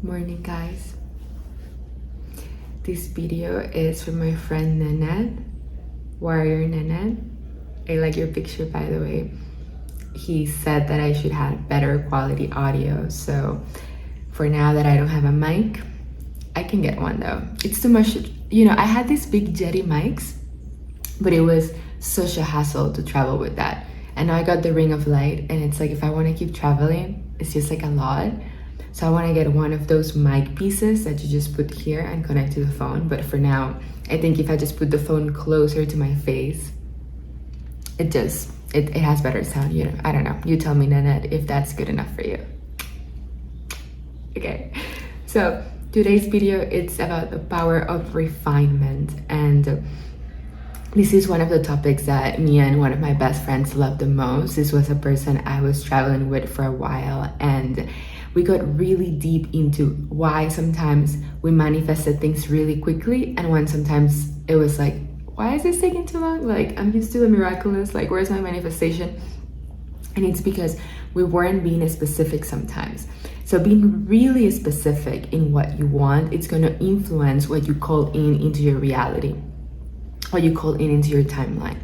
Morning, guys. This video is from my friend Nanette, Warrior Nanette. I like your picture, by the way. He said that I should have better quality audio, so for now that I don't have a mic, I can get one though. It's too much, I had these big Jetty mics, but it was such a hassle to travel with that. And now I got the ring of light, and it's like if I want to keep traveling, it's just like a lot. So I want to get one of those mic pieces that you just put here and connect to the phone. But for now, I think if I just put the phone closer to my face, it has better sound, I don't know. You tell me, Nanette, if that's good enough for you. Okay, so today's video, it's about the power of refinement. And this is one of the topics that me and one of my best friends love the most. This was a person I was traveling with for a while, and we got really deep into why sometimes we manifested things really quickly, and when sometimes it was like, why is this taking too long? Like, I'm used to the miraculous, like, where's my manifestation? And it's because we weren't being specific sometimes. So being really specific in what you want, it's gonna influence what you call into your reality, what you call into your timeline.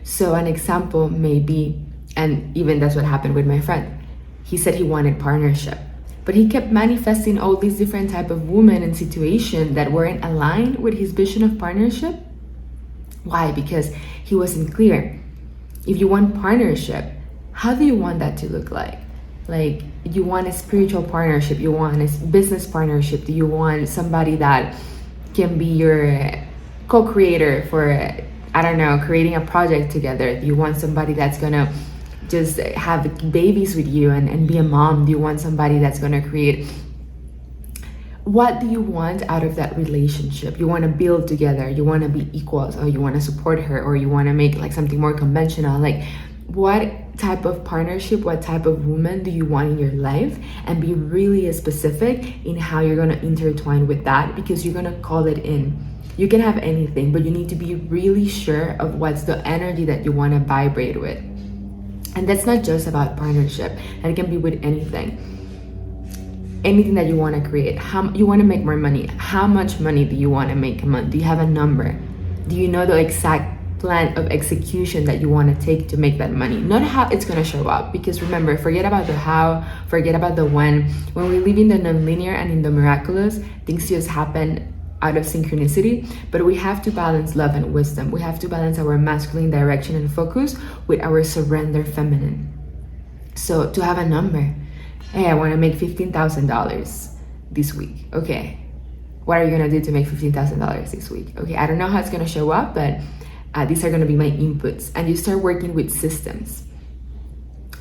So an example may be, and even that's what happened with my friend. He said he wanted partnership, but he kept manifesting all these different type of women and situations that weren't aligned with his vision of partnership. Why? Because he wasn't clear. If you want partnership, how do you want that to look like? Like, you want a spiritual partnership, you want a business partnership, do you want somebody that can be your co-creator for, I don't know, creating a project together? Do you want somebody that's gonna just have babies with you and be a mom? Do you want somebody that's gonna create? What do you want out of that relationship? You want to build together, you want to be equals, or you want to support her, or you want to make like something more conventional. Like, what type of partnership, what type of woman do you want in your life? And be really specific in how you're going to intertwine with that, because you're going to call it in. You can have anything, but you need to be really sure of what's the energy that you want to vibrate with. And that's not just about partnership, that can be with anything that you want to create. How you want to make more money? How much money do you want to make a month? Do you have a number? Do you know the exact plan of execution that you want to take to make that money? Not how it's going to show up, because remember, forget about the how, forget about the when. When we live in the nonlinear and in the miraculous, things just happen out of synchronicity. But we have to balance love and wisdom. We have to balance our masculine direction and focus with our surrender feminine. So to have a number, hey, I want to make $15,000 this week. Okay, what are you gonna do to make $15,000 this week? Okay, I don't know how it's gonna show up, but these are gonna be my inputs. And you start working with systems.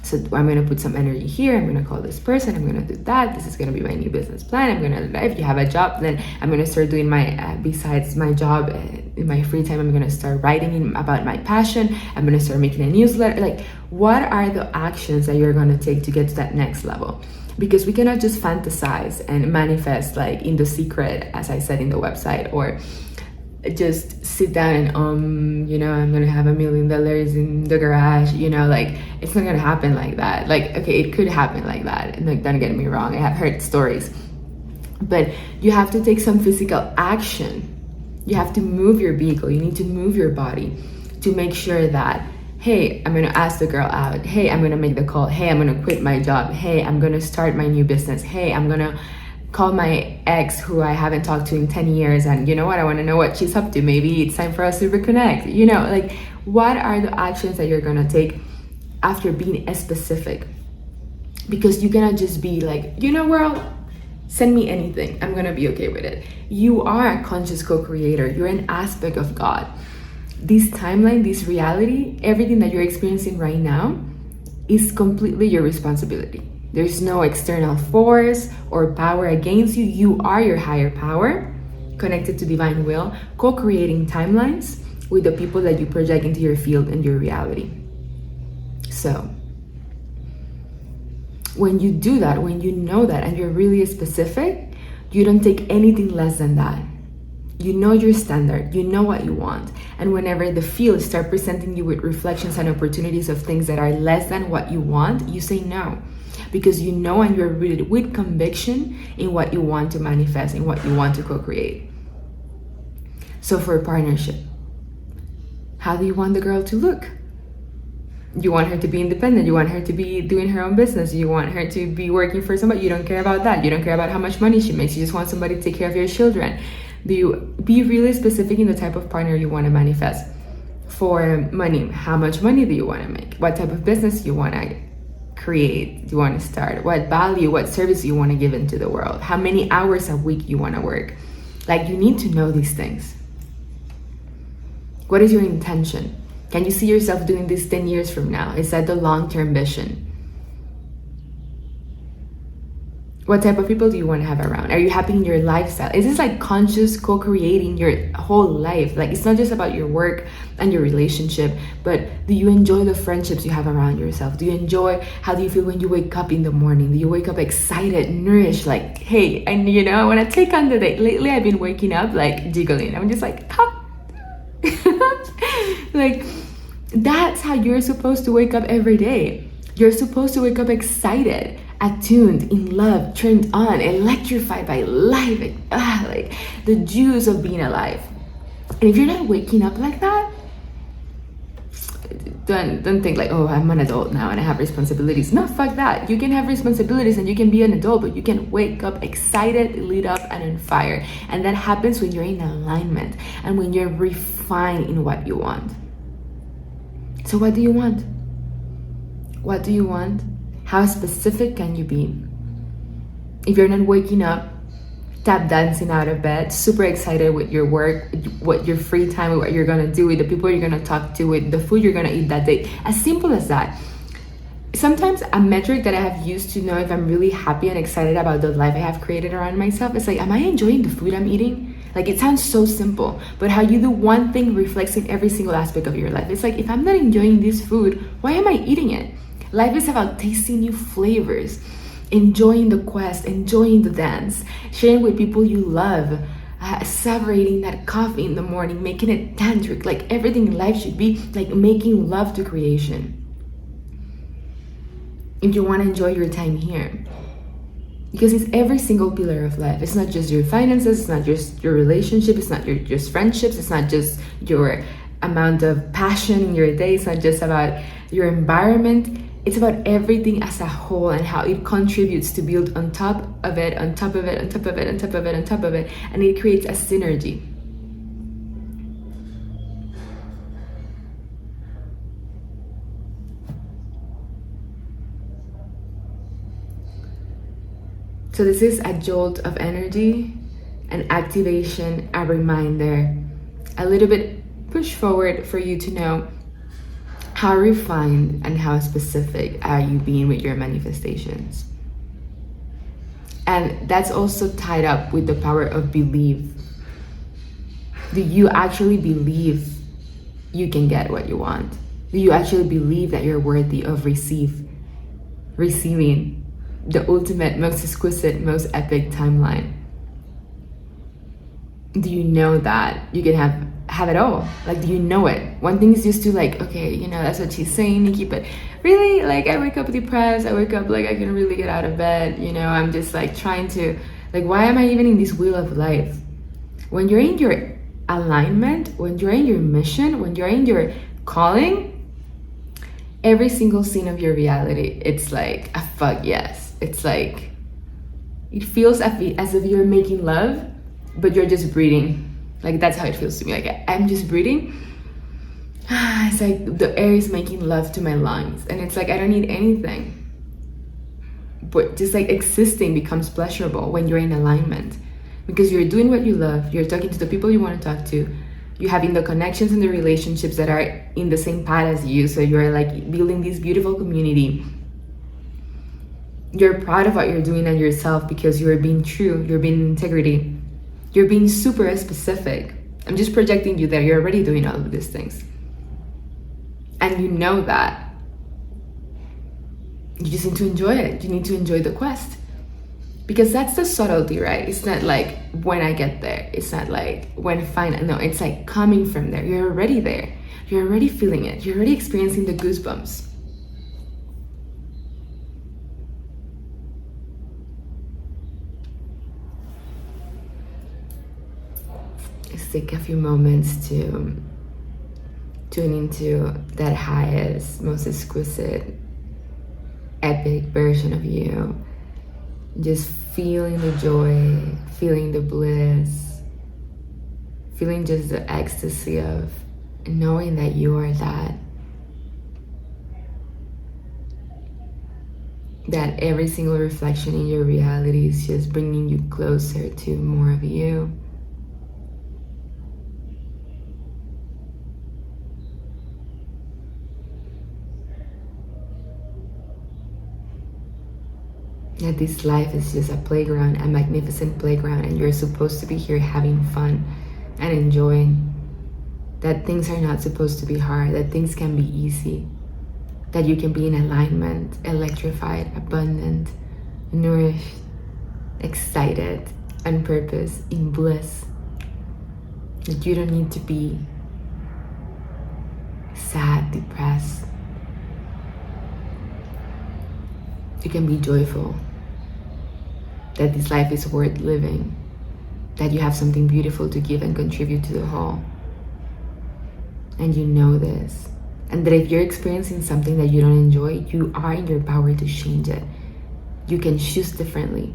So I'm gonna put some energy here, I'm gonna call this person, I'm gonna do that, this is gonna be my new business plan, I'm gonna, if you have a job, then I'm gonna start doing my, besides my job, in my free time, I'm gonna start writing about my passion, I'm gonna start making a newsletter. Like, what are the actions that you're gonna take to get to that next level? Because we cannot just fantasize and manifest like in the secret, as I said in the website, or just sit down and I'm gonna have $1 million in the garage, like, it's not gonna happen like that. Like, okay, it could happen like that, and like, don't get me wrong, I have heard stories, but you have to take some physical action. You have to move your vehicle, you need to move your body to make sure that, hey, I'm gonna ask the girl out, hey, I'm gonna make the call, hey, I'm gonna quit my job, hey, I'm gonna start my new business, hey, I'm gonna call my ex who I haven't talked to in 10 years, and you know what, I want to know what she's up to. Maybe it's time for us to reconnect. Like, what are the actions that you're gonna take after being specific? Because you cannot just be like, world, send me anything, I'm gonna be okay with it. You are a conscious co-creator, you're an aspect of God. This timeline, this reality, everything that you're experiencing right now is completely your responsibility. There's no external force or power against you. You are your higher power, connected to divine will, co-creating timelines with the people that you project into your field and your reality. So when you do that, when you know that, and you're really specific, you don't take anything less than that. You know your standard, you know what you want. And whenever the field start presenting you with reflections and opportunities of things that are less than what you want, you say no. because you know and you're rooted with conviction in what you want to manifest, in what you want to co-create. So for a partnership, how do you want the girl to look? You want her to be independent. You want her to be doing her own business. You want her to be working for somebody. You don't care about that. You don't care about how much money she makes. You just want somebody to take care of your children. Do you be really specific in the type of partner you want to manifest? For money, how much money do you want to make? What type of business you want to create? Do you want to start? What value, what service you want to give into the world? How many hours a week you want to work? Like, you need to know these things. What is your intention? Can you see yourself doing this 10 years from now? Is that the long-term vision? What type of people do you want to have around? Are you happy in your lifestyle? Is this like conscious co-creating your whole life? Like, it's not just about your work and your relationship, but do you enjoy the friendships you have around yourself? Do you enjoy, how do you feel when you wake up in the morning? Do you wake up excited, nourished, like, hey, I want to take on the day. Lately, I've been waking up like jiggling. I'm just like, ha. Like, that's how you're supposed to wake up every day. You're supposed to wake up excited, attuned, in love, turned on, electrified by life, like the juice of being alive. And if you're not waking up like that, don't think like, oh, I'm an adult now and I have responsibilities. No, fuck that. You can have responsibilities and you can be an adult, but you can wake up excited, lit up, and on fire. And that happens when you're in alignment and when you're refined in what you want. So what do you want? What do you want? How specific can you be? If you're not waking up, tap dancing out of bed, super excited with your work, what your free time, with what you're gonna do, with the people you're gonna talk to, with the food you're gonna eat that day, as simple as that. Sometimes a metric that I have used to know if I'm really happy and excited about the life I have created around myself is like, am I enjoying the food I'm eating? Like, it sounds so simple, but how you do one thing reflects in every single aspect of your life. It's like, if I'm not enjoying this food, why am I eating it? Life is about tasting new flavors, enjoying the quest, enjoying the dance, sharing with people you love, savoring that coffee in the morning, making it tantric. Like, everything in life should be like making love to creation. If you want to enjoy your time here, because it's every single pillar of life. It's not just your finances, it's not just your relationship, it's not just friendships, it's not just your amount of passion in your day, it's not just about your environment. It's about everything as a whole and how it contributes to build on top of it, on top of it, on top of it, on top of it, on top of it, and it creates a synergy. So this is a jolt of energy, an activation, a reminder, a little bit push forward for you to know how refined and how specific are you being with your manifestations. And that's also tied up with the power of belief. Do you actually believe you can get what you want? Do you actually believe that you're worthy of receiving the ultimate, most exquisite, most epic timeline? Do you know that you can have it all? Like, do you know it? One thing is just to like, okay, that's what she's saying, Nikki, but really, like, I wake up depressed, I wake up like I can really get out of bed, I'm just like trying to, like, why am I even in this wheel of life? When you're in your alignment, when you're in your mission, when you're in your calling, every single scene of your reality, it's like a fuck yes. It's like, it feels as if you're making love, but you're just breathing. Like, that's how it feels to me. Like, I'm just breathing. It's like the air is making love to my lungs. And it's like, I don't need anything. But just like existing becomes pleasurable when you're in alignment. Because you're doing what you love. You're talking to the people you want to talk to. You're having the connections and the relationships that are in the same path as you. So you're like building this beautiful community. You're proud of what you're doing and yourself because you're being true. You're being integrity. You're being super specific. I'm just projecting you there. You're already doing all of these things. And you know that. You just need to enjoy it. You need to enjoy the quest. Because that's the subtlety, right? It's not like when I get there. It's not like when final. No, it's like coming from there. You're already there. You're already feeling it. You're already experiencing the goosebumps. just take a few moments to tune into that highest, most exquisite, epic version of you. Just feeling the joy, feeling the bliss, feeling just the ecstasy of knowing that you are that. That every single reflection in your reality is just bringing you closer to more of you. That this life is just a playground, a magnificent playground, and you're supposed to be here having fun and enjoying. That things are not supposed to be hard, that things can be easy, that you can be in alignment, electrified, abundant, nourished, excited, on purpose, in bliss. That you don't need to be sad, depressed. You can be joyful. That this life is worth living. That you have something beautiful to give and contribute to the whole. And you know this. And that if you're experiencing something that you don't enjoy, you are in your power to change it. You can choose differently.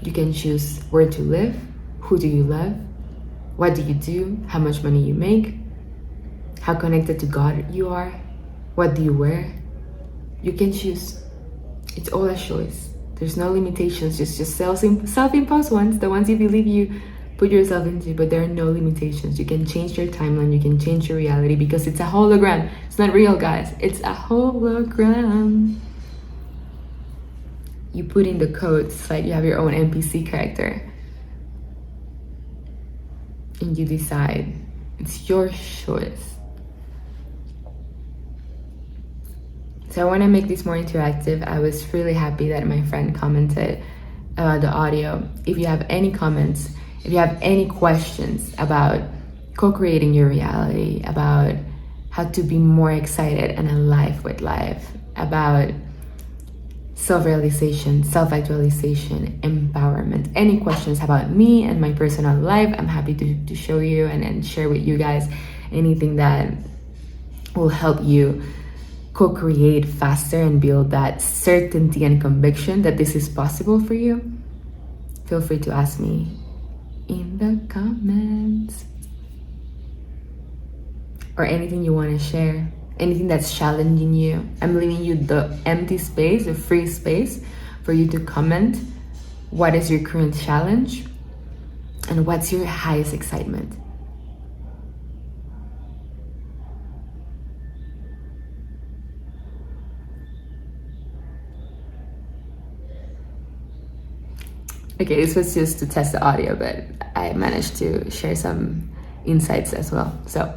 You can choose where to live, who do you love, what do you do, how much money you make, how connected to God you are, what do you wear. You can choose. It's all a choice. There's no limitations, just self-imposed ones, the ones you believe you put yourself into, but there are no limitations. You can change your timeline, you can change your reality because it's a hologram. It's not real, guys. It's a hologram. You put in the codes, like you have your own NPC character. And you decide. It's your choice. So I want to make this more interactive. I was really happy that my friend commented about the audio. If you have any comments, if you have any questions about co-creating your reality, about how to be more excited and alive with life, about self-realization, self-actualization, empowerment, any questions about me and my personal life, I'm happy to show you and share with you guys anything that will help you co-create faster and build that certainty and conviction that this is possible for you. Feel free to ask me in the comments, or anything you want to share, anything that's challenging you. I'm leaving you the empty space, the free space for you to comment. What is your current challenge and what's your highest excitement? Okay, this was just to test the audio, but I managed to share some insights as well. So,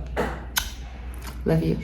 love you.